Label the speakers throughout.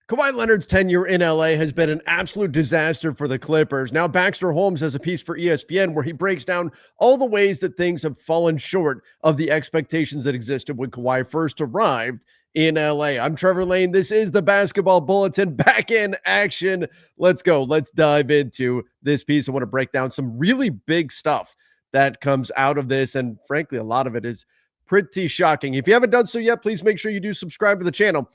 Speaker 1: Kawhi Leonard's tenure in LA has been an absolute disaster for the Clippers. Now Baxter Holmes has a piece for ESPN where he breaks down all the ways that things have fallen short of the expectations that existed when Kawhi first arrived in LA. I'm Trevor Lane. This is the Basketball Bulletin, back in action. Let's go. Let's dive into this piece. I want to break down some really big stuff that comes out of this, and frankly, a lot of it is pretty shocking. If you haven't done so yet, please make sure you do subscribe to the channel.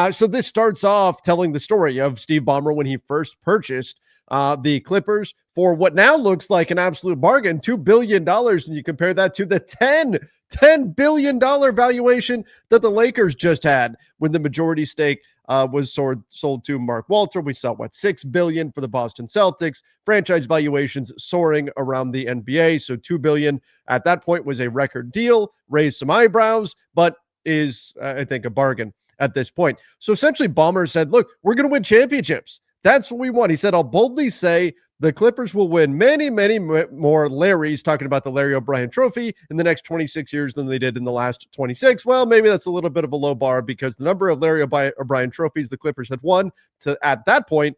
Speaker 1: So this starts off telling the story of Steve Ballmer when he first purchased the Clippers for what now looks like an absolute bargain, $2 billion. And you compare that to the $10 billion valuation that the Lakers just had when the majority stake was sold to Mark Walter. We saw $6 billion for the Boston Celtics. Franchise valuations soaring around the NBA. So $2 billion at that point was a record deal, raised some eyebrows, but is, I think, a bargain at this point. So essentially, Ballmer said, look, we're going to win championships. That's what we want. He said, I'll boldly say the Clippers will win many, many more Larrys, talking about the Larry O'Brien trophy, in the next 26 years than they did in the last 26. Well, maybe that's a little bit of a low bar because the number of Larry O'Brien trophies the Clippers had won to at that point,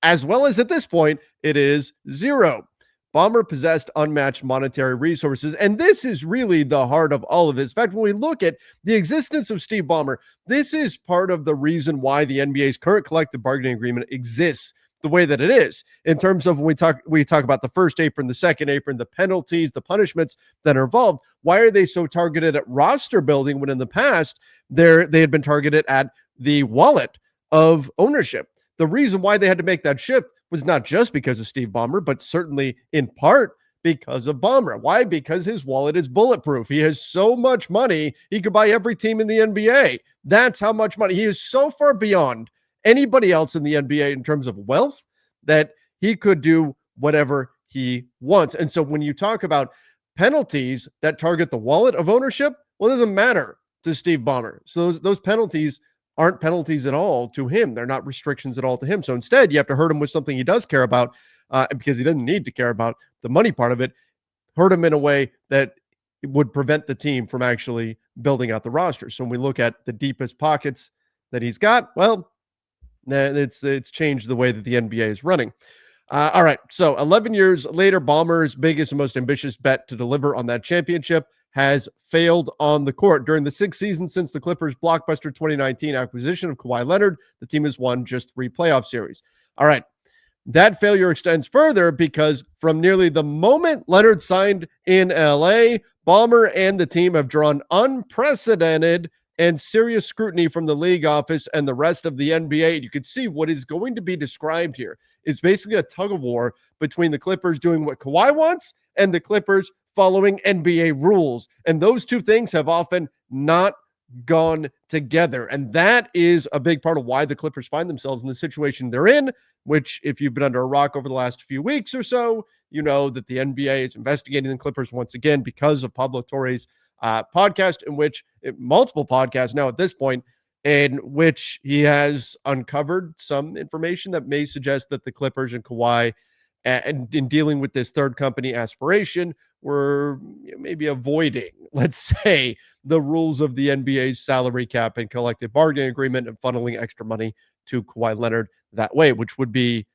Speaker 1: as well as at this point, it is 0. Ballmer possessed unmatched monetary resources, and this is really the heart of all of this. In fact, when we look at the existence of Steve Ballmer, this is part of the reason why the NBA's current collective bargaining agreement exists the way that it is, in terms of when we talk about the first apron, the second apron, the penalties, the punishments that are involved. Why are they so targeted at roster building when in the past they had been targeted at the wallet of ownership? The reason why they had to make that shift was not just because of Steve Ballmer, but certainly in part because of Ballmer. Why? Because his wallet is bulletproof. He has so much money, he could buy every team in the NBA. That's how much money. He is so far beyond anybody else in the NBA in terms of wealth that he could do whatever he wants. And so when you talk about penalties that target the wallet of ownership, well, it doesn't matter to Steve Ballmer. So those penalties aren't penalties at all to him. They're not restrictions at all to him. So instead, you have to hurt him with something he does care about, because he doesn't need to care about the money part of it. Hurt him in a way that would prevent the team from actually building out the roster. So when we look at the deepest pockets that he's got, well, it's changed the way that the NBA is running. All right, so 11 years later, Ballmer's biggest and most ambitious bet to deliver on that championship has failed on the court. During the 6 seasons since the Clippers' blockbuster 2019 acquisition of Kawhi Leonard, the team has won just 3 playoff series. All right, that failure extends further because from nearly the moment Leonard signed in LA, Ballmer and the team have drawn unprecedented and serious scrutiny from the league office and the rest of the NBA. You can see what is going to be described here is basically a tug of war between the Clippers doing what Kawhi wants and the Clippers following NBA rules. And those two things have often not gone together. And that is a big part of why the Clippers find themselves in the situation they're in, which, if you've been under a rock over the last few weeks or so, you know that the NBA is investigating the Clippers once again because of Pablo Torre's podcast, in which multiple podcasts now at this point, in which he has uncovered some information that may suggest that the Clippers and Kawhi, and in dealing with this third company aspiration, were maybe avoiding, let's say, the rules of the NBA's salary cap and collective bargaining agreement and funneling extra money to Kawhi Leonard that way, which would be,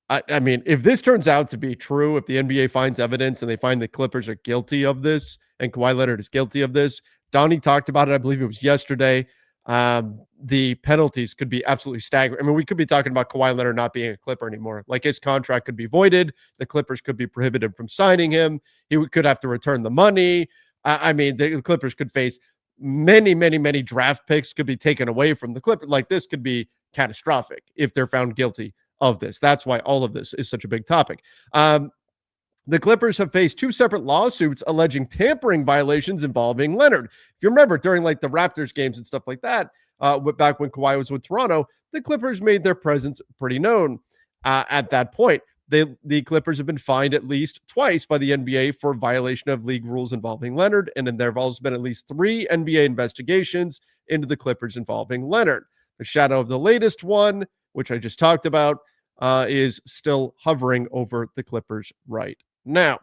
Speaker 1: I mean, if this turns out to be true, if the NBA finds evidence and they find the Clippers are guilty of this and Kawhi Leonard is guilty of this, Donnie talked about it, I believe it was yesterday. The penalties could be absolutely staggering. I mean, we could be talking about Kawhi Leonard not being a Clipper anymore. Like, his contract could be voided. The Clippers could be prohibited from signing him. He could have to return the money. I mean, the Clippers could face many, many, many draft picks could be taken away from the Clippers. Like, this could be catastrophic if they're found guilty of this. That's why all of this is such a big topic. The Clippers have faced 2 separate lawsuits alleging tampering violations involving Leonard. If you remember, during like the Raptors games and stuff like that, back when Kawhi was with Toronto, the Clippers made their presence pretty known at that point. The Clippers have been fined at least twice by the NBA for violation of league rules involving Leonard, and then there have also been at least 3 NBA investigations into the Clippers involving Leonard. The shadow of the latest one, which I just talked about, is still hovering over the Clippers right now.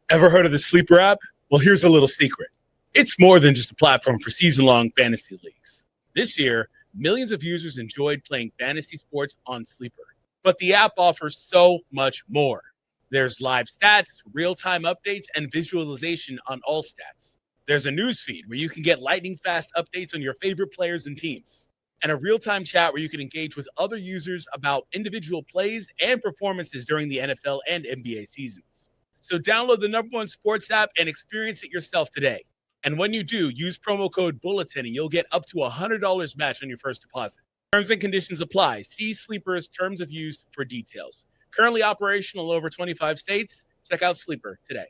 Speaker 2: Ever heard of the Sleeper app? Well, here's a little secret. It's more than just a platform for season-long fantasy leagues. This year, millions of users enjoyed playing fantasy sports on Sleeper. But the app offers so much more. There's live stats, real-time updates, and visualization on all stats. There's a news feed where you can get lightning-fast updates on your favorite players and teams, and a real-time chat where you can engage with other users about individual plays and performances during the NFL and NBA seasons. So download the #1 sports app and experience it yourself today. And when you do, use promo code Bulletin and you'll get up to $100 match on your first deposit. Terms and conditions apply. See Sleeper's terms of use for details. Currently operational in over 25 states. Check out Sleeper today.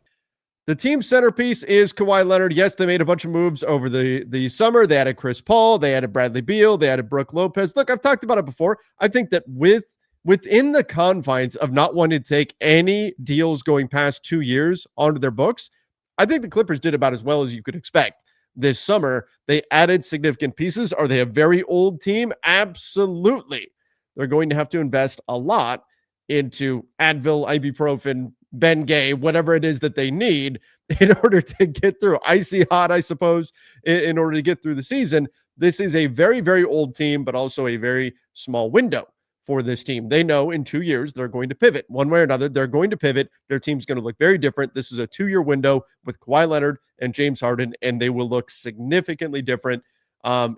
Speaker 1: The team centerpiece is Kawhi Leonard. Yes, they made a bunch of moves over the summer. They added Chris Paul. They added Bradley Beal. They added Brook Lopez. Look, I've talked about it before. I think that within the confines of not wanting to take any deals going past 2 years onto their books, I think the Clippers did about as well as you could expect. This summer, they added significant pieces. Are they a very old team? Absolutely. They're going to have to invest a lot into Advil, ibuprofen, Bengay, whatever it is that they need in order to get through. Icy hot, I suppose, in order to get through the season. This is a very, very old team, but also a very small window for this team. They know in 2 years they're going to pivot one way or another. They're going to pivot. Their team's going to look very different. This is a 2-year window with Kawhi Leonard and James Harden, and they will look significantly different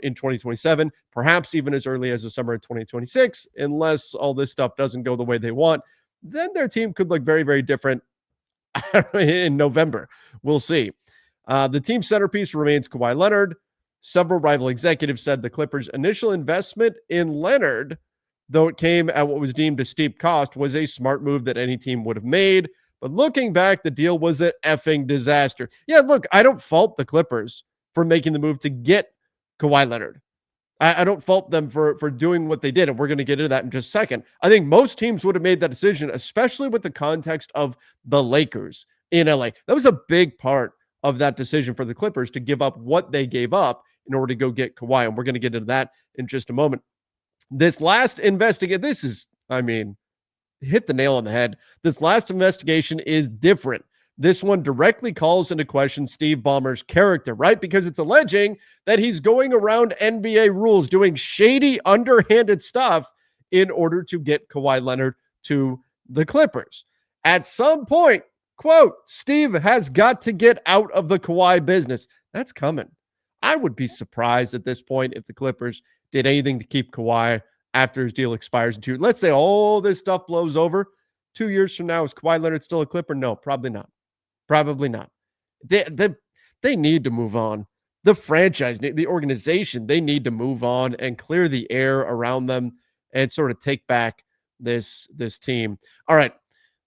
Speaker 1: in 2027, perhaps even as early as the summer of 2026, unless all this stuff doesn't go the way they want. Then their team could look very, very different in November. We'll see. The team centerpiece remains Kawhi Leonard. Several rival executives said the Clippers' initial investment in Leonard, though it came at what was deemed a steep cost, was a smart move that any team would have made. But looking back, the deal was an effing disaster. Yeah, look, I don't fault the Clippers for making the move to get Kawhi Leonard. I don't fault them for doing what they did, and we're going to get into that in just a second. I think most teams would have made that decision, especially with the context of the Lakers in LA. That was a big part of that decision for the Clippers to give up what they gave up in order to go get Kawhi, and we're going to get into that in just a moment. This last investigation, hit the nail on the head. This last investigation is different. This one directly calls into question Steve Ballmer's character, right? Because it's alleging that he's going around NBA rules, doing shady, underhanded stuff in order to get Kawhi Leonard to the Clippers. At some point, quote, Steve has got to get out of the Kawhi business. That's coming. I would be surprised at this point if the Clippers did anything to keep Kawhi after his deal expires in 2 years. Let's say all this stuff blows over. 2 years from now, is Kawhi Leonard still a Clipper? No, probably not. Probably not. They need to move on. The franchise, the organization, they need to move on and clear the air around them and sort of take back this team. All right,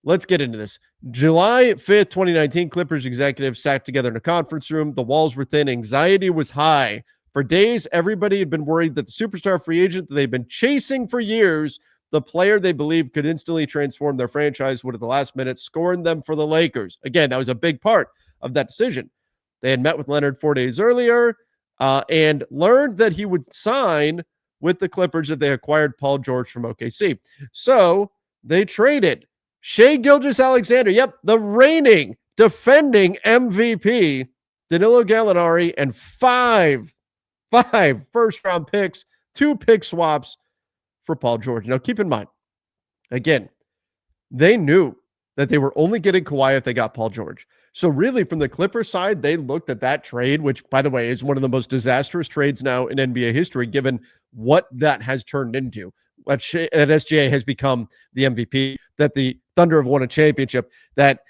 Speaker 1: let's get into this. July 5th, 2019, Clippers executives sat together in a conference room. The walls were thin. Anxiety was high. For days, everybody had been worried that the superstar free agent that they've been chasing for years, the player they believed could instantly transform their franchise, would at the last minute scorn them for the Lakers. Again, that was a big part of that decision. They had met with Leonard 4 days earlier and learned that he would sign with the Clippers if they acquired Paul George from OKC. So they traded Shai Gilgeous-Alexander, yep, the reigning, defending MVP, Danilo Gallinari, and five first-round picks, 2 pick swaps for Paul George. Now, keep in mind, again, they knew that they were only getting Kawhi if they got Paul George. So really, from the Clippers side, they looked at that trade, which, by the way, is one of the most disastrous trades now in NBA history, given what that has turned into. That SGA has become the MVP, that the Thunder have won a championship, that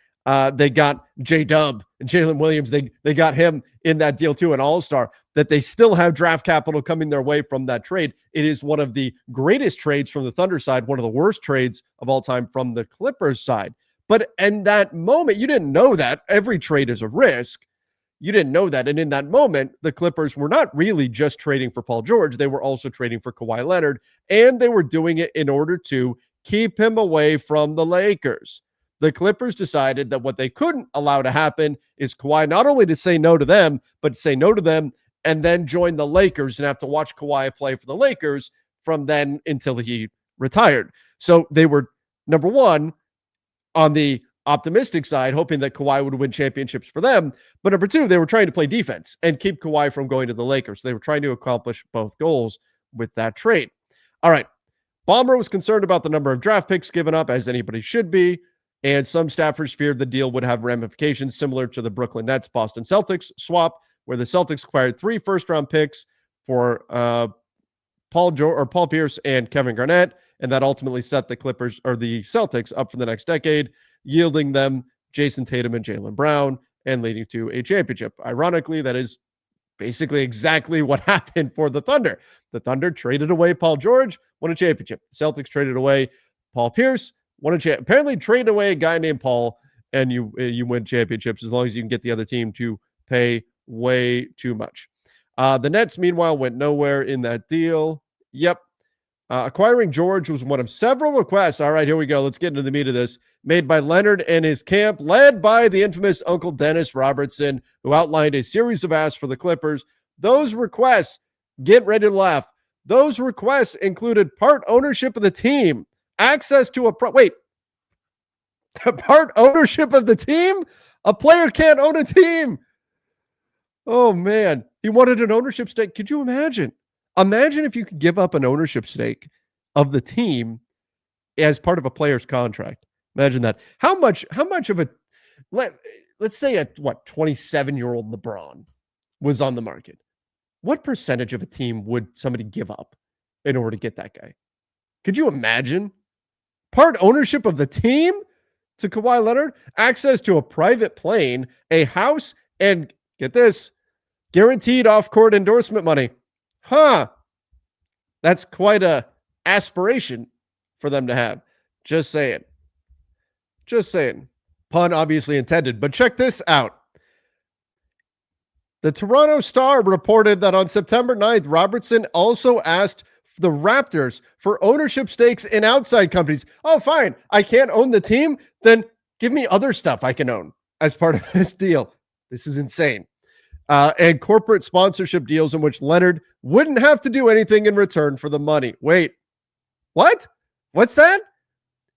Speaker 1: they got J-Dub and Jalen Williams. They got him in that deal too, an all-star, that they still have draft capital coming their way from that trade. It is one of the greatest trades from the Thunder side, one of the worst trades of all time from the Clippers side. But in that moment, you didn't know that. Every trade is a risk. You didn't know that. And in that moment, the Clippers were not really just trading for Paul George. They were also trading for Kawhi Leonard, and they were doing it in order to keep him away from the Lakers. The Clippers decided that what they couldn't allow to happen is Kawhi not only to say no to them, but to say no to them and then join the Lakers and have to watch Kawhi play for the Lakers from then until he retired. So they were, number one, on the optimistic side, hoping that Kawhi would win championships for them. But number two, they were trying to play defense and keep Kawhi from going to the Lakers. They were trying to accomplish both goals. with that trade. All right. Ballmer was concerned about the number of draft picks given up, as anybody should be, and some staffers feared the deal would have ramifications similar to the Brooklyn Nets Boston Celtics swap, where the Celtics acquired 3 first-round picks for Paul Pierce and Kevin Garnett, and that ultimately set the Clippers or the Celtics up for the next decade, yielding them Jason Tatum and Jaylen Brown and leading to a championship. Ironically, that is basically exactly what happened for the Thunder. The Thunder traded away Paul George, won a championship. The Celtics traded away Paul Pierce, won a championship. Apparently traded away a guy named Paul, and you win championships as long as you can get the other team to pay way too much. The Nets, meanwhile, went nowhere in that deal. Yep. Acquiring George was one of several requests. All right, here we go. Let's get into the meat of this. Made by Leonard and his camp, led by the infamous Uncle Dennis Robertson, who outlined a series of asks for the Clippers. Those requests, get ready to laugh. Those requests included part ownership of the team, access to part ownership of the team? A player can't own a team. Oh, man. He wanted an ownership stake. Could you imagine? Imagine if you could give up an ownership stake of the team as part of a player's contract. Imagine that. How much of a let's say a 27-year-old LeBron was on the market. What percentage of a team would somebody give up in order to get that guy? Could you imagine? Part ownership of the team to Kawhi Leonard, access to a private plane, a house, and get this, guaranteed off-court endorsement money. Huh. That's quite a aspiration for them to have. Just saying. Pun obviously intended. But check this out. The Toronto Star reported that on September 9th, Robertson also asked the Raptors for ownership stakes in outside companies. Oh, fine. I can't own the team. Then give me other stuff I can own as part of this deal. This is insane. And corporate sponsorship deals in which Leonard wouldn't have to do anything in return for the money. Wait, what? What's that?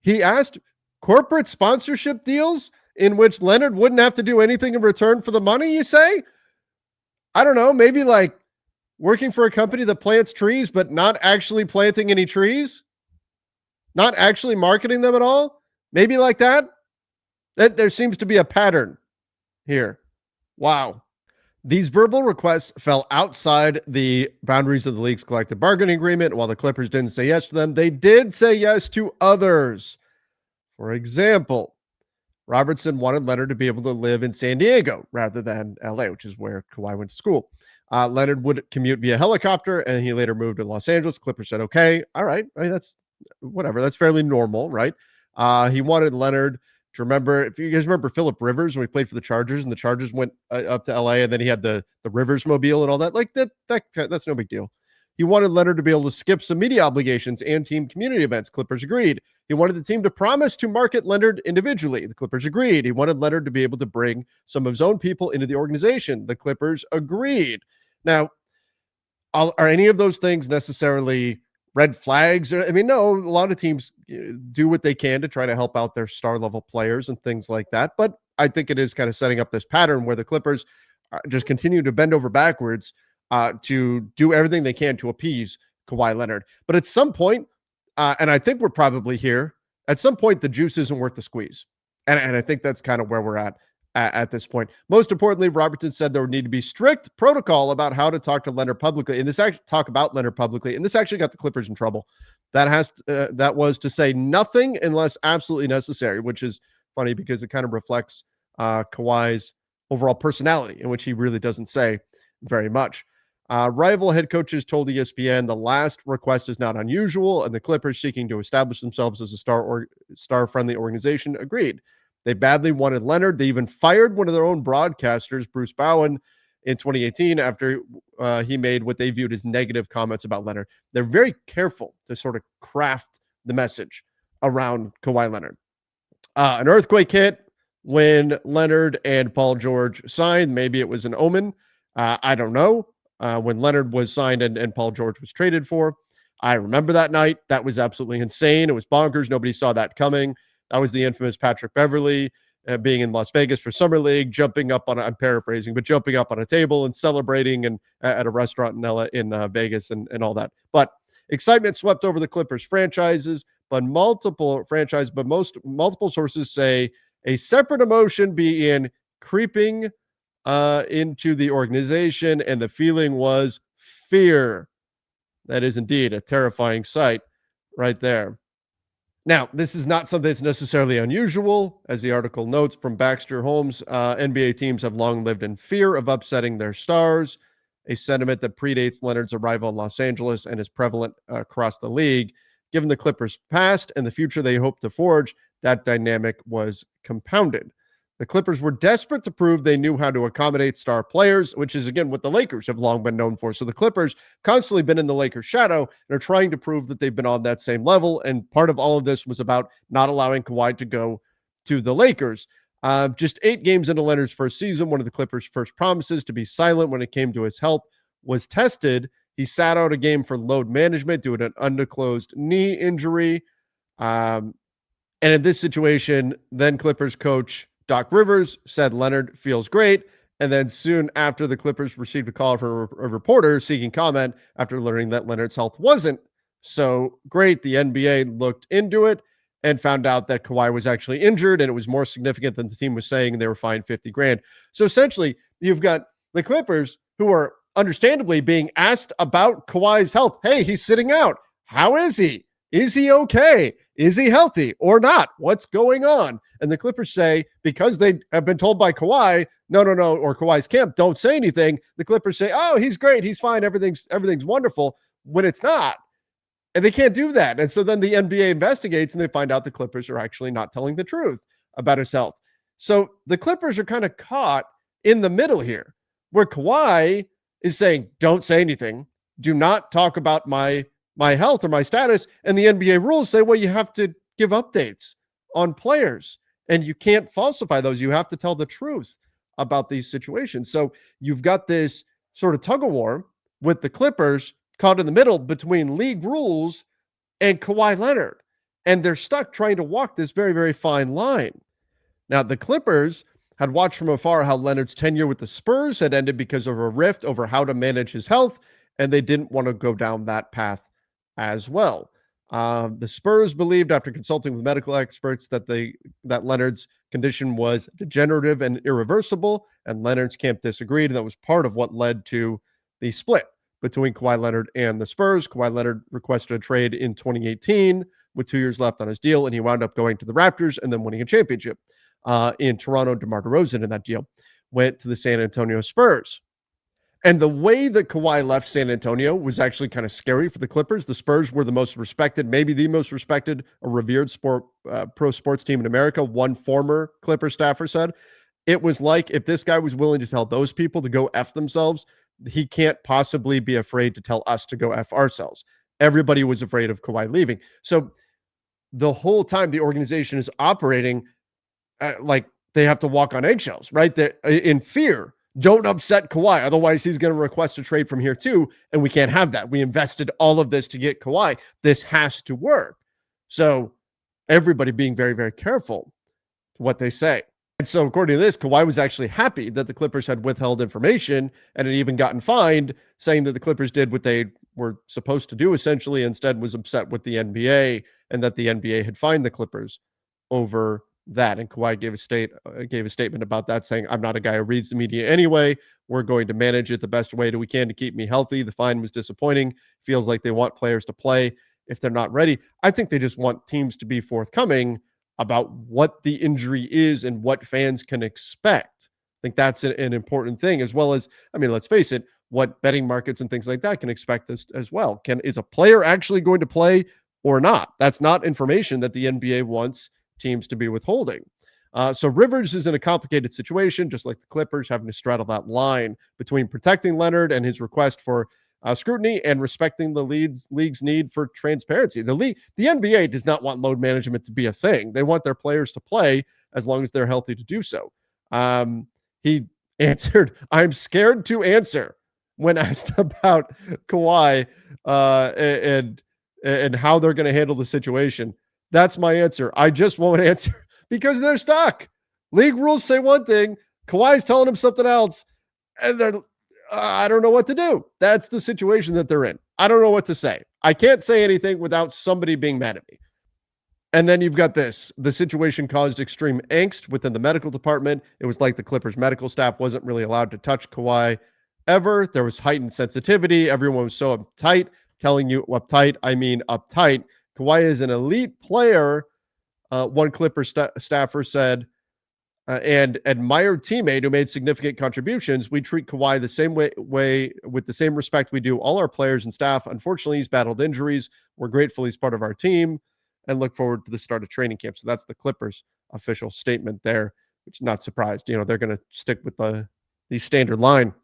Speaker 1: He asked corporate sponsorship deals in which Leonard wouldn't have to do anything in return for the money, you say? I don't know, maybe like working for a company that plants trees, but not actually planting any trees? Not actually marketing them at all? Maybe like that? There seems to be a pattern here. Wow. These verbal requests fell outside the boundaries of the league's collective bargaining agreement. While the Clippers didn't say yes to them, they did say yes to others. For example, Robertson wanted Leonard to be able to live in San Diego rather than LA, which is where Kawhi went to school. Leonard would commute via helicopter, and he later moved to Los Angeles. Clippers said, okay, all right. I mean, that's whatever. That's fairly normal, right? He wanted Leonard to remember, if you guys remember Phillip Rivers when he played for the Chargers and the Chargers went up to LA, and then he had the Rivers mobile and all that, like that's no big deal. He wanted Leonard to be able to skip some media obligations and team community events. Clippers agreed. He wanted the team to promise to market Leonard individually. The Clippers agreed. He wanted Leonard to be able to bring some of his own people into the organization. The Clippers agreed. Now, are any of those things necessarily red flags? I mean, no, a lot of teams do what they can to try to help out their star level players and things like that. But I think it is kind of setting up this pattern where the Clippers just continue to bend over backwards to do everything they can to appease Kawhi Leonard. But at some point, and I think we're probably here, at some point, the juice isn't worth the squeeze. And I think that's kind of where we're at this point. Most importantly, Robertson said there would need to be strict protocol about how to talk to Leonard publicly. And this actually talk about Leonard publicly. And this actually got the Clippers in trouble. That was to say nothing unless absolutely necessary, which is funny because it kind of reflects Kawhi's overall personality, in which he really doesn't say very much. Rival head coaches told ESPN the last request is not unusual, and the Clippers, seeking to establish themselves as a star-friendly organization, agreed. They badly wanted Leonard. They even fired one of their own broadcasters, Bruce Bowen, in 2018 after he made what they viewed as negative comments about Leonard. They're very careful to sort of craft the message around Kawhi Leonard. An earthquake hit when Leonard and Paul George signed. Maybe it was an omen. I don't know. When Leonard was signed and Paul George was traded for. I remember that night. That was absolutely insane. It was bonkers. Nobody saw that coming. That was the infamous Patrick Beverley being in Las Vegas for Summer League, jumping up on, I'm paraphrasing, but jumping up on a table and celebrating and at a restaurant in Vegas and all that. But excitement swept over the Clippers franchises, but multiple sources say a separate emotion began creeping into the organization, and the feeling was fear. That is indeed a terrifying sight right there. Now, this is not something that's necessarily unusual. As the article notes from Baxter Holmes, NBA teams have long lived in fear of upsetting their stars, a sentiment that predates Leonard's arrival in Los Angeles and is prevalent across the league. Given the Clippers' past and the future they hope to forge, that dynamic was compounded. The Clippers were desperate to prove they knew how to accommodate star players, which is, again, what the Lakers have long been known for. So the Clippers constantly been in the Lakers' shadow and are trying to prove that they've been on that same level. And part of all of this was about not allowing Kawhi to go to the Lakers. Just 8 games into Leonard's first season, one of the Clippers' first promises to be silent when it came to his health was tested. He sat out a game for load management due to an undisclosed knee injury. And in this situation, then Clippers coach Doc Rivers said Leonard feels great. And then soon after, the Clippers received a call from a reporter seeking comment after learning that Leonard's health wasn't so great. The NBA looked into it and found out that Kawhi was actually injured, and it was more significant than the team was saying, and they were fined $50,000. So essentially, you've got the Clippers who are understandably being asked about Kawhi's health. Hey, he's sitting out. How is he? Is he okay? Is he healthy or not? What's going on? And the Clippers say, because they have been told by Kawhi, no, or Kawhi's camp, don't say anything. The Clippers say, oh, he's great. He's fine. Everything's wonderful, when it's not. And they can't do that. And so then the NBA investigates and they find out the Clippers are actually not telling the truth about his health. So the Clippers are kind of caught in the middle here, where Kawhi is saying, don't say anything. Do not talk about my health or my status. And the NBA rules say, well, you have to give updates on players and you can't falsify those. You have to tell the truth about these situations. So you've got this sort of tug of war with the Clippers caught in the middle between league rules and Kawhi Leonard. And they're stuck trying to walk this very, very fine line. Now, the Clippers had watched from afar how Leonard's tenure with the Spurs had ended because of a rift over how to manage his health, and they didn't want to go down that path as well. The Spurs believed, after consulting with medical experts, that Leonard's condition was degenerative and irreversible, and Leonard's camp disagreed, and that was part of what led to the split between Kawhi Leonard and the Spurs. Kawhi Leonard requested a trade in 2018 with 2 years left on his deal, and he wound up going to the Raptors and then winning a championship in Toronto. DeMar DeRozan in that deal went to the San Antonio Spurs. And the way that Kawhi left San Antonio was actually kind of scary for the Clippers. The Spurs were the most respected, maybe the most respected or revered pro sports team in America. One former Clipper staffer said, it was like if this guy was willing to tell those people to go F themselves, he can't possibly be afraid to tell us to go F ourselves. Everybody was afraid of Kawhi leaving. So the whole time the organization is operating like they have to walk on eggshells, right? They're in fear. Don't upset Kawhi. Otherwise, he's going to request a trade from here too. And we can't have that. We invested all of this to get Kawhi. This has to work. So everybody being very, very careful what they say. And so according to this, Kawhi was actually happy that the Clippers had withheld information and had even gotten fined, saying that the Clippers did what they were supposed to do, essentially. Instead was upset with the NBA and that the NBA had fined the Clippers over that. And Kawhi gave a statement about that, saying, I'm not a guy who reads the media anyway. We're going to manage it the best way that we can to keep me healthy. The fine was disappointing. Feels like they want players to play if they're not ready. I think they just want teams to be forthcoming about what the injury is and what fans can expect. I think that's an important thing, as well as, I mean, let's face it, what betting markets and things like that can expect as well. Is a player actually going to play or not? That's not information that the NBA wants teams to be withholding. So Rivers is in a complicated situation, just like the Clippers, having to straddle that line between protecting Leonard and his request for scrutiny and respecting the league's need for transparency. The NBA does not want load management to be a thing. They want their players to play as long as they're healthy to do so. He answered, I'm scared to answer, when asked about Kawhi and how they're going to handle the situation. That's my answer. I just won't answer because they're stuck. League rules say one thing, Kawhi's telling him something else, and they're I don't know what to do. That's the situation that they're in. I don't know what to say. I can't say anything without somebody being mad at me. And then you've got this. The situation caused extreme angst within the medical department. It was like the Clippers medical staff wasn't really allowed to touch Kawhi ever. There was heightened sensitivity. Everyone was so uptight. Telling you uptight, I mean uptight. Kawhi is an elite player. One Clippers staffer said, and admired teammate who made significant contributions. We treat Kawhi the same way with the same respect we do all our players and staff. Unfortunately, he's battled injuries. We're grateful he's part of our team and look forward to the start of training camp. So that's the Clippers official statement there, which not surprised. You know, they're going to stick with the standard line.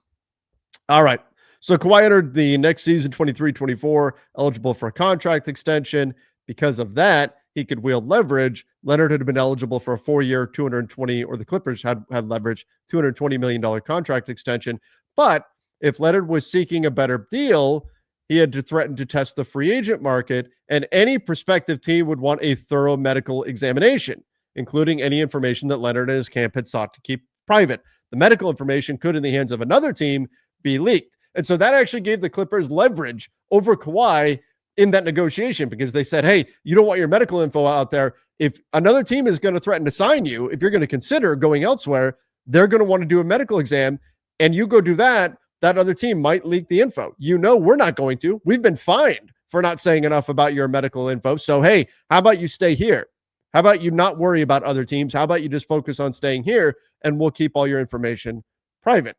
Speaker 1: All right. So Kawhi entered the next season, 23-24, eligible for a contract extension. Because of that, he could wield leverage. Leonard had been eligible for a 4-year, 220, or the Clippers had leverage, $220 million contract extension. But if Leonard was seeking a better deal, he had to threaten to test the free agent market, and any prospective team would want a thorough medical examination, including any information that Leonard and his camp had sought to keep private. The medical information could, in the hands of another team, be leaked. And so that actually gave the Clippers leverage over Kawhi in that negotiation, because they said, hey, you don't want your medical info out there. If another team is going to threaten to sign you, if you're going to consider going elsewhere, they're going to want to do a medical exam, and you go do that, that other team might leak the info. You know, we're not going to. We've been fined for not saying enough about your medical info. So, hey, how about you stay here? How about you not worry about other teams? How about you just focus on staying here, and we'll keep all your information private?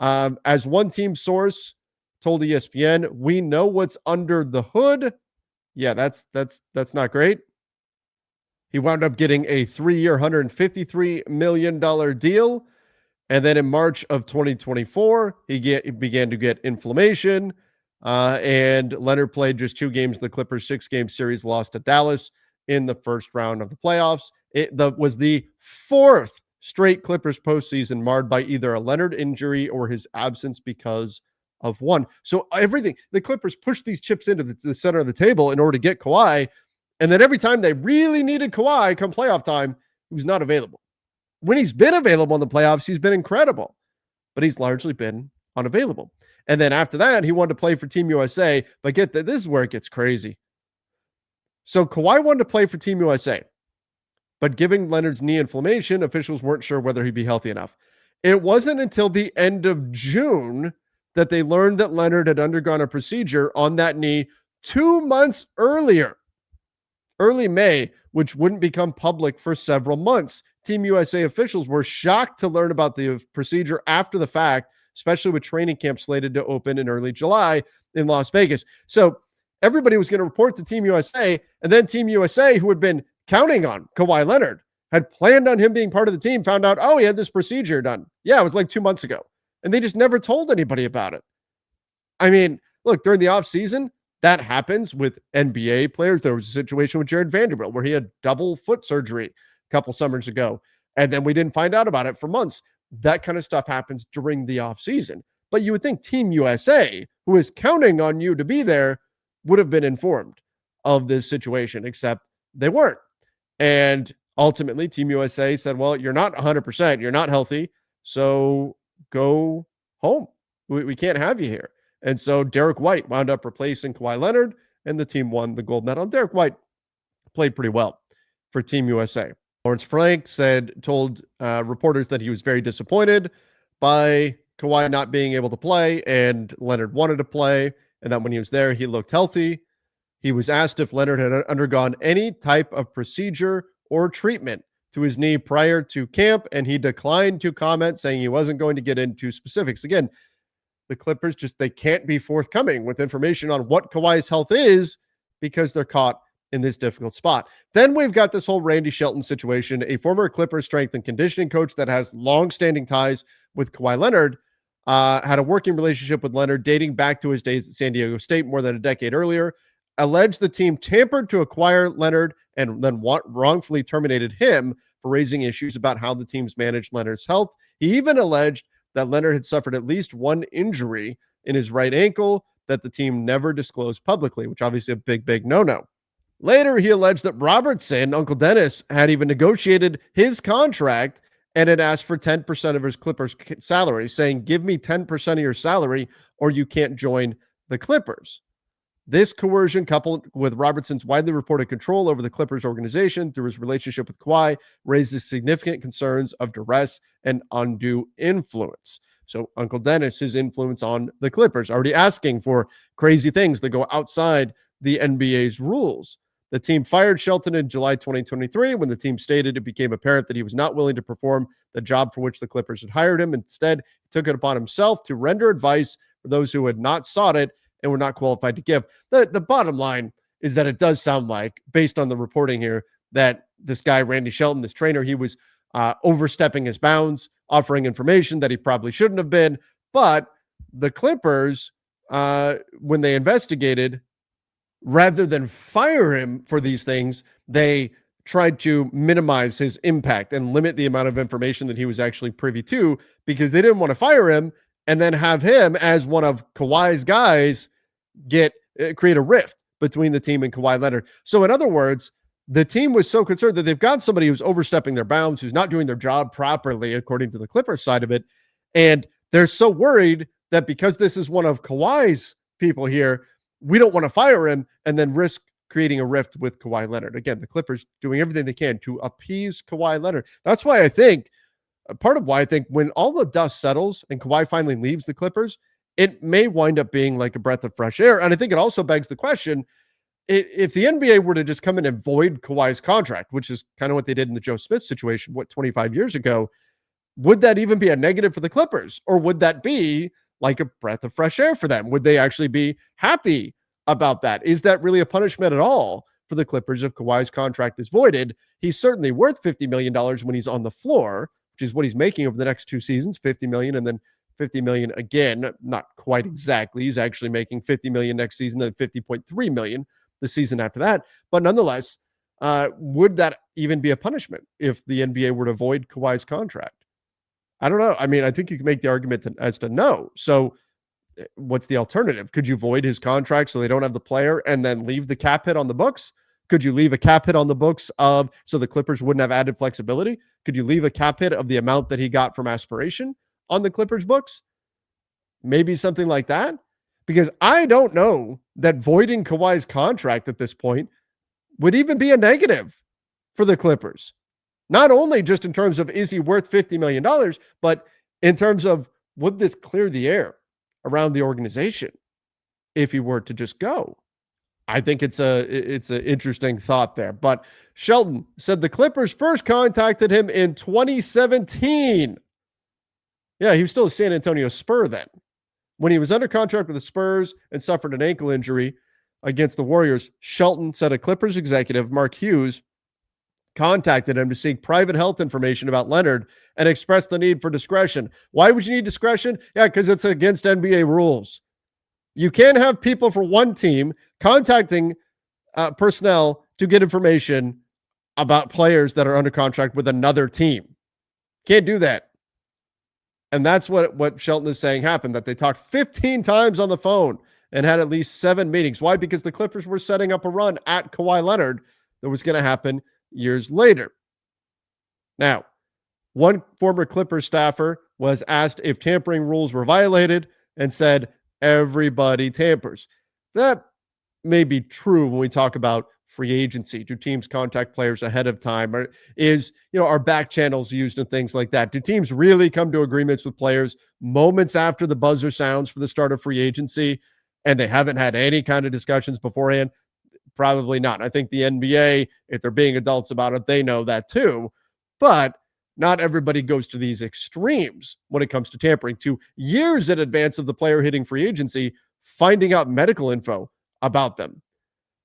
Speaker 1: As one team source told ESPN, we know what's under the hood. Yeah, that's not great. He wound up getting a 3-year, $153 million deal. And then in March of 2024, he began to get inflammation. And Leonard played just 2 games. The Clippers' 6-game series lost to Dallas in the first round of the playoffs. It was the 4th straight Clippers postseason marred by either a Leonard injury or his absence because of one. So everything, the Clippers pushed these chips into the center of the table in order to get Kawhi. And then every time they really needed Kawhi come playoff time, he was not available. When he's been available in the playoffs, he's been incredible, but he's largely been unavailable. And then after that, he wanted to play for Team USA. But get that, this is where it gets crazy. So Kawhi wanted to play for Team USA, but given Leonard's knee inflammation, officials weren't sure whether he'd be healthy enough. It wasn't until the end of June that they learned that Leonard had undergone a procedure on that knee 2 months earlier, early May, which wouldn't become public for several months. Team USA officials were shocked to learn about the procedure after the fact, especially with training camp slated to open in early July in Las Vegas. So everybody was going to report to Team USA, and then Team USA, who had been counting on Kawhi Leonard, had planned on him being part of the team, found out, oh, he had this procedure done. Yeah, it was like 2 months ago. And they just never told anybody about it. I mean, look, during the offseason, that happens with NBA players. There was a situation with Jared Vanderbilt where he had double foot surgery a couple summers ago, and then we didn't find out about it for months. That kind of stuff happens during the offseason. But you would think Team USA, who is counting on you to be there, would have been informed of this situation, except they weren't. And ultimately, Team USA said, well, you're not 100%. You're not healthy. So go home. We can't have you here. And so Derek White wound up replacing Kawhi Leonard, and the team won the gold medal. Derek White played pretty well for Team USA. Lawrence Frank told reporters that he was very disappointed by Kawhi not being able to play, and Leonard wanted to play, and that when he was there, he looked healthy. He was asked if Leonard had undergone any type of procedure or treatment to his knee prior to camp, and he declined to comment, saying he wasn't going to get into specifics. Again, the Clippers they can't be forthcoming with information on what Kawhi's health is because they're caught in this difficult spot. Then we've got this whole Randy Shelton situation, a former Clippers strength and conditioning coach that has long-standing ties with Kawhi Leonard, had a working relationship with Leonard dating back to his days at San Diego State more than a decade earlier, alleged the team tampered to acquire Leonard and then wrongfully terminated him for raising issues about how the teams managed Leonard's health. He even alleged that Leonard had suffered at least one injury in his right ankle that the team never disclosed publicly, which obviously a big no-no. Later, he alleged that Robertson, Uncle Dennis, had even negotiated his contract and it asked for 10% of his Clippers salary, saying, give me 10% of your salary or you can't join the Clippers. This coercion, coupled with Robertson's widely reported control over the Clippers organization through his relationship with Kawhi, raises significant concerns of duress and undue influence. So Uncle Dennis, his influence on the Clippers, already asking for crazy things that go outside the NBA's rules. The team fired Shelton in July 2023 when the team stated it became apparent that he was not willing to perform the job for which the Clippers had hired him. Instead, he took it upon himself to render advice for those who had not sought it and were not qualified to give. The bottom line is that it does sound like, based on the reporting here, that this guy, Randy Shelton, this trainer, he was overstepping his bounds, offering information that he probably shouldn't have been. But the Clippers, when they investigated, rather than fire him for these things, they tried to minimize his impact and limit the amount of information that he was actually privy to, because they didn't want to fire him and then have him, as one of Kawhi's guys, create a rift between the team and Kawhi Leonard. So in other words, the team was so concerned that they've got somebody who's overstepping their bounds, who's not doing their job properly, according to the Clippers side of it. And they're so worried that because this is one of Kawhi's people here, we don't want to fire him and then risk creating a rift with Kawhi Leonard. Again, the Clippers doing everything they can to appease Kawhi Leonard. That's why I think, part of why I think when all the dust settles and Kawhi finally leaves the Clippers, it may wind up being like a breath of fresh air. And I think it also begs the question, if the NBA were to just come in and void Kawhi's contract, which is kind of what they did in the Joe Smith situation, 25 years ago, would that even be a negative for the Clippers? Or would that be like a breath of fresh air for them? Would they actually be happy about that? Is that really a punishment at all for the Clippers if Kawhi's contract is voided? He's certainly worth $50 million when he's on the floor, which is what he's making over the next 2 seasons, $50 million and then $50 million again. Not quite exactly. He's actually making $50 million next season and $50.3 million the season after that. But nonetheless, would that even be a punishment if the NBA were to void Kawhi's contract? I don't know. I mean, I think you can make the argument as to no. So what's the alternative? Could you void his contract so they don't have the player and then leave the cap hit on the books? Could you leave a cap hit on the books so the Clippers wouldn't have added flexibility? Could you leave a cap hit of the amount that he got from aspiration on the Clippers books? Maybe something like that? Because I don't know that voiding Kawhi's contract at this point would even be a negative for the Clippers. Not only just in terms of, is he worth $50 million, but in terms of, would this clear the air around the organization if he were to just go? I think it's an interesting thought there. But Shelton said the Clippers first contacted him in 2017. Yeah, he was still a San Antonio Spur then. When he was under contract with the Spurs and suffered an ankle injury against the Warriors, Shelton said a Clippers executive, Mark Hughes, contacted him to seek private health information about Leonard and expressed the need for discretion. Why would you need discretion? Yeah, because it's against NBA rules. You can't have people for one team contacting personnel to get information about players that are under contract with another team. Can't do that. And that's what Shelton is saying happened, that they talked 15 times on the phone and had at least 7 meetings. Why? Because the Clippers were setting up a run at Kawhi Leonard that was going to happen years later. Now, one former Clippers staffer was asked if tampering rules were violated and said, everybody tampers. That may be true when we talk about free agency. Do teams contact players ahead of time? Or are back channels used and things like that? Do teams really come to agreements with players moments after the buzzer sounds for the start of free agency and they haven't had any kind of discussions beforehand? Probably not. I think the NBA, if they're being adults about it, they know that too. But not everybody goes to these extremes when it comes to tampering, to years in advance of the player hitting free agency, finding out medical info about them.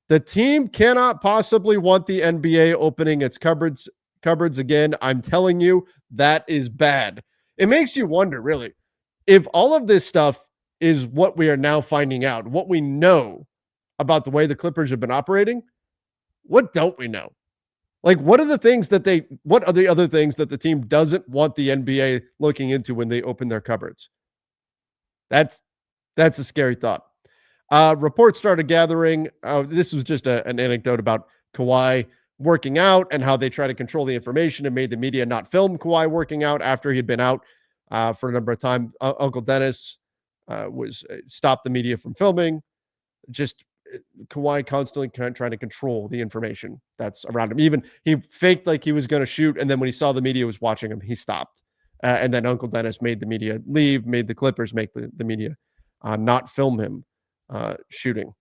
Speaker 1: The team cannot possibly want the NBA opening its cupboards again. I'm telling you, that is bad. It makes you wonder, really, if all of this stuff is what we are now finding out, what we know about the way the Clippers have been operating, what don't we know? Like, what are the other things that the team doesn't want the NBA looking into when they open their cupboards? That's a scary thought. Reports started gathering. This was just an anecdote about Kawhi working out and how they try to control the information and made the media not film Kawhi working out after he had been out for a number of time. Uncle Dennis was stopped the media from filming. Just Kawhi constantly trying to control the information that's around him. Even he faked like he was going to shoot, and then when he saw the media was watching him, he stopped. And then Uncle Dennis made the media leave, made the Clippers make the media not film him shooting.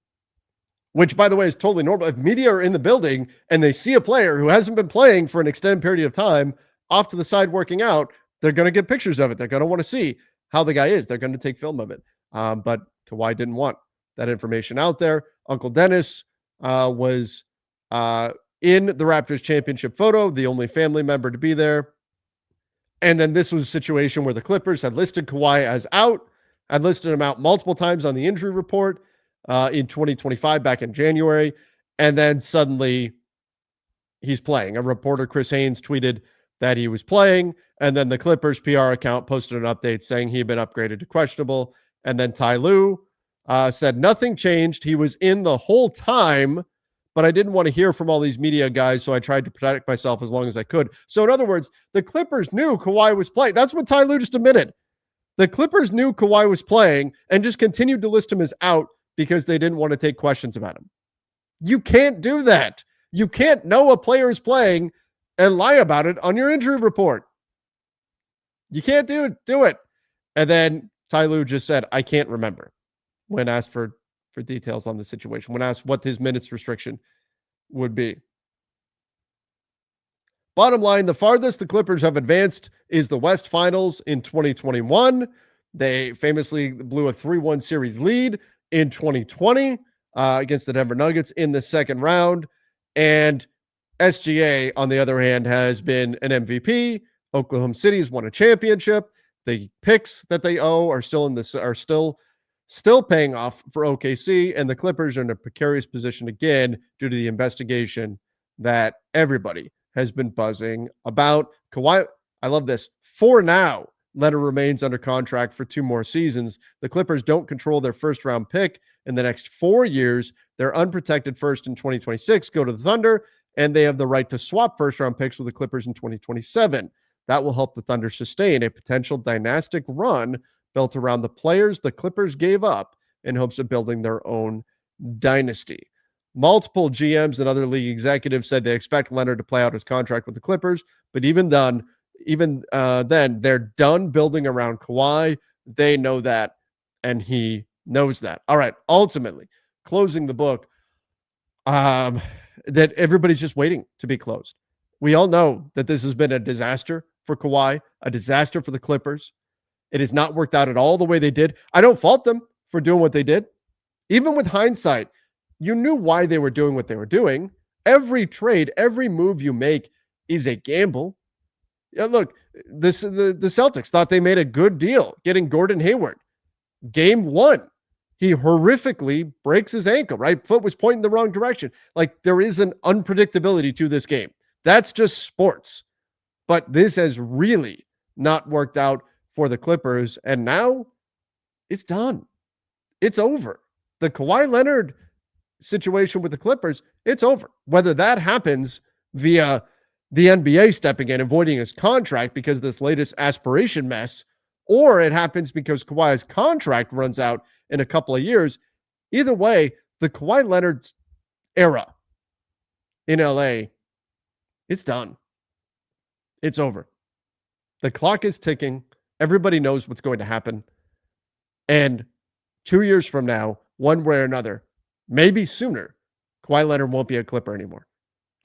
Speaker 1: Which, by the way, is totally normal. If media are in the building and they see a player who hasn't been playing for an extended period of time off to the side working out, they're going to get pictures of it. They're going to want to see how the guy is. They're going to take film of it. But Kawhi didn't want that information out there. Uncle Dennis was in the Raptors championship photo, the only family member to be there. And then this was a situation where the Clippers had listed Kawhi as out, had listed him out multiple times on the injury report in 2025 back in January. And then suddenly he's playing. A reporter, Chris Haynes, tweeted that he was playing. And then the Clippers PR account posted an update saying he had been upgraded to questionable. And then Ty Lue said nothing changed. He was in the whole time, but I didn't want to hear from all these media guys, so I tried to protect myself as long as I could. So in other words, the Clippers knew Kawhi was playing. That's what Ty Lue just admitted. The Clippers knew Kawhi was playing and just continued to list him as out because they didn't want to take questions about him. You can't do that. You can't know a player is playing and lie about it on your injury report. You can't do it. And then Ty Lue just said, I can't remember, when asked for details on the situation, when asked what his minutes restriction would be. Bottom line, the farthest the Clippers have advanced is the West Finals in 2021. They famously blew a 3-1 series lead in 2020 against the Denver Nuggets in the second round. And SGA, on the other hand, has been an MVP. Oklahoma City has won a championship. The picks that they owe are still paying off for OKC, and the Clippers are in a precarious position again due to the investigation that everybody has been buzzing about. Kawhi, I love this. For now, Leonard remains under contract for 2 more seasons. The Clippers don't control their first-round pick in the next 4 years. Their unprotected first in 2026 go to the Thunder, and they have the right to swap first-round picks with the Clippers in 2027. That will help the Thunder sustain a potential dynastic run built around the players the Clippers gave up in hopes of building their own dynasty. Multiple GMs and other league executives said they expect Leonard to play out his contract with the Clippers, but even then, they're done building around Kawhi. They know that, and he knows that. All right, ultimately, closing the book, that everybody's just waiting to be closed. We all know that this has been a disaster for Kawhi, a disaster for the Clippers. It has not worked out at all the way they did. I don't fault them for doing what they did. Even with hindsight, you knew why they were doing what they were doing. Every trade, every move you make is a gamble. Yeah, look, the Celtics thought they made a good deal getting Gordon Hayward. Game 1, he horrifically breaks his ankle, right? Foot was pointing the wrong direction. Like, there is an unpredictability to this game. That's just sports. But this has really not worked out for the Clippers, and now it's done. It's over. The Kawhi Leonard situation with the Clippers, it's over. Whether that happens via the NBA stepping in and voiding his contract because of this latest aspiration mess, or it happens because Kawhi's contract runs out in a couple of years, either way, the Kawhi Leonard era in LA, it's done. It's over. The clock is ticking. Everybody knows what's going to happen. And 2 years from now, one way or another, maybe sooner, Kawhi Leonard won't be a Clipper anymore.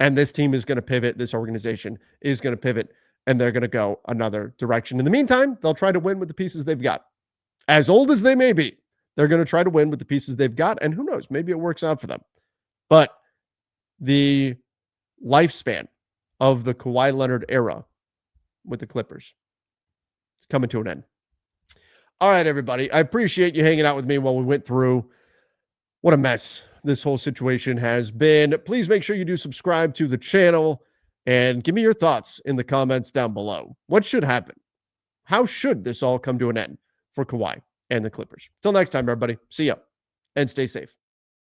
Speaker 1: And this team is going to pivot. This organization is going to pivot, and they're going to go another direction. In the meantime, they'll try to win with the pieces they've got. As old as they may be, they're going to try to win with the pieces they've got. And who knows, maybe it works out for them. But the lifespan of the Kawhi Leonard era with the Clippers, it's coming to an end. All right, everybody. I appreciate you hanging out with me while we went through what a mess this whole situation has been. Please make sure you do subscribe to the channel and give me your thoughts in the comments down below. What should happen? How should this all come to an end for Kawhi and the Clippers? Till next time, everybody. See ya and stay safe.